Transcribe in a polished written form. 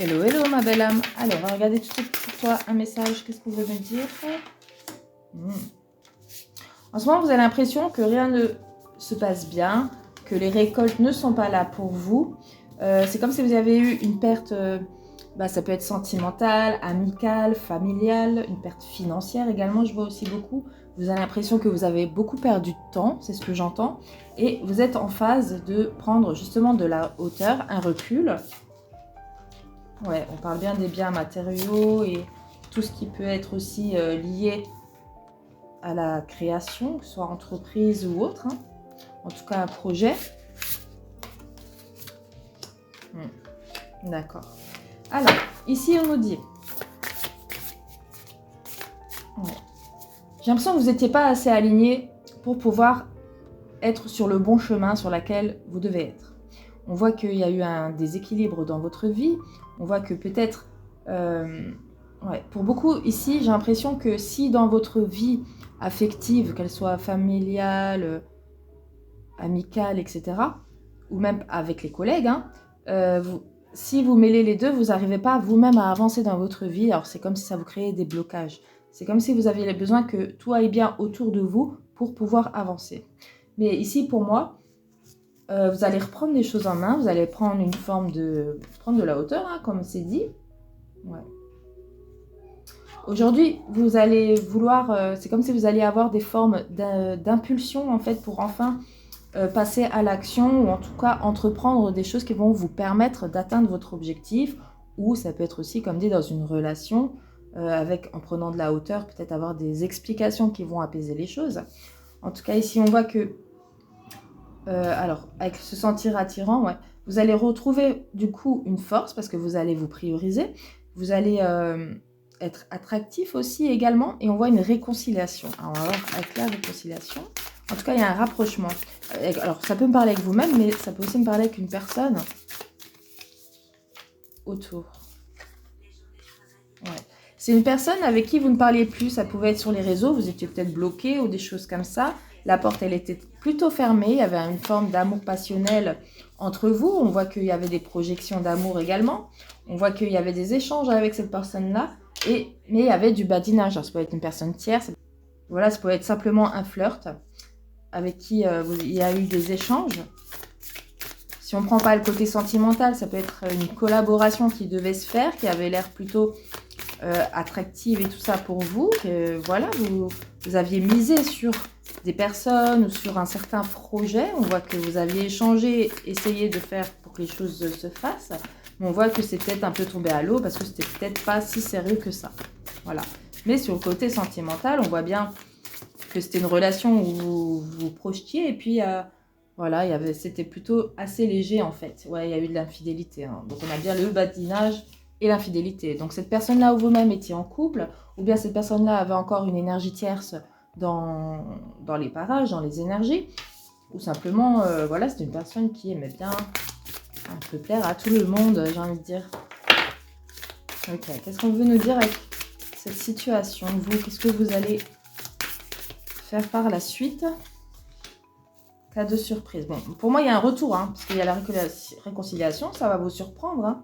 Hello, hello ma belle âme. Allez, on va regarder tout de suite pour toi un message. Qu'est-ce que vous voulez me dire? En ce moment, vous avez l'impression que rien ne se passe bien, que les récoltes ne sont pas là pour vous. C'est comme si vous avez eu une perte, ça peut être sentimentale, amicale, familiale, une perte financière également, je vois aussi beaucoup. Vous avez l'impression que vous avez beaucoup perdu de temps, c'est ce que j'entends. Et vous êtes en phase de prendre justement de la hauteur, un recul. Ouais, on parle bien des biens matériaux et tout ce qui peut être aussi lié à la création, que ce soit entreprise ou autre. Hein. En tout cas, un projet. D'accord. Alors, ici, on nous dit... Ouais. J'ai l'impression que vous n'étiez pas assez aligné pour pouvoir être sur le bon chemin sur lequel vous devez être. On voit qu'il y a eu un déséquilibre dans votre vie. On voit que peut-être... pour beaucoup, ici, j'ai l'impression que si dans votre vie affective, qu'elle soit familiale, amicale, etc., ou même avec les collègues, hein, si vous mêlez les deux, vous n'arrivez pas vous-même à avancer dans votre vie. Alors, c'est comme si ça vous créait des blocages. C'est comme si vous aviez besoin que tout aille bien autour de vous pour pouvoir avancer. Mais ici, pour moi, vous allez reprendre les choses en main. Vous allez prendre une forme de... prendre de la hauteur, hein, comme c'est dit. Ouais. Aujourd'hui, vous allez vouloir... c'est comme si vous alliez avoir des formes d'impulsion, en fait, pour enfin... passer à l'action ou en tout cas entreprendre des choses qui vont vous permettre d'atteindre votre objectif, ou ça peut être aussi, comme dit, dans une relation, en prenant de la hauteur, peut-être avoir des explications qui vont apaiser les choses. En tout cas, ici, on voit que, alors, avec se sentir attirant, ouais, vous allez retrouver du coup une force parce que vous allez vous prioriser, vous allez être attractif aussi également, et on voit une réconciliation. Alors, on va voir avec la réconciliation. En tout cas, il y a un rapprochement. Alors, ça peut me parler avec vous-même, mais ça peut aussi me parler avec une personne autour. Ouais. C'est une personne avec qui vous ne parliez plus. Ça pouvait être sur les réseaux, vous étiez peut-être bloqué ou des choses comme ça. La porte, elle était plutôt fermée. Il y avait une forme d'amour passionnel entre vous. On voit qu'il y avait des projections d'amour également. On voit qu'il y avait des échanges avec cette personne-là. Mais il y avait du badinage. Alors, ça peut être une personne tierce. Voilà, ça peut être simplement un flirt avec qui il y a eu des échanges. Si on ne prend pas le côté sentimental, ça peut être une collaboration qui devait se faire, qui avait l'air plutôt attractive et tout ça pour vous. Que, voilà, vous aviez misé sur des personnes ou sur un certain projet. On voit que vous aviez échangé, essayé de faire pour que les choses se fassent. Mais on voit que c'est peut-être un peu tombé à l'eau parce que c'était peut-être pas si sérieux que ça. Voilà. Mais sur le côté sentimental, on voit bien que c'était une relation où vous vous projetiez et puis voilà, c'était plutôt assez léger en fait. Ouais, il y a eu de l'infidélité. Hein. Donc on a bien le badinage et l'infidélité. Donc cette personne-là ou vous-même étiez en couple, ou bien cette personne-là avait encore une énergie tierce dans les parages, dans les énergies, ou simplement, voilà, c'est une personne qui aimait bien un peu plaire à tout le monde, j'ai envie de dire. Ok, qu'est-ce qu'on veut nous dire avec cette situation? Vous, qu'est-ce que vous allez faire par la suite? Cas de surprise. Bon, pour moi, il y a un retour, hein, parce qu'il y a la réconciliation, ça va vous surprendre. Hein.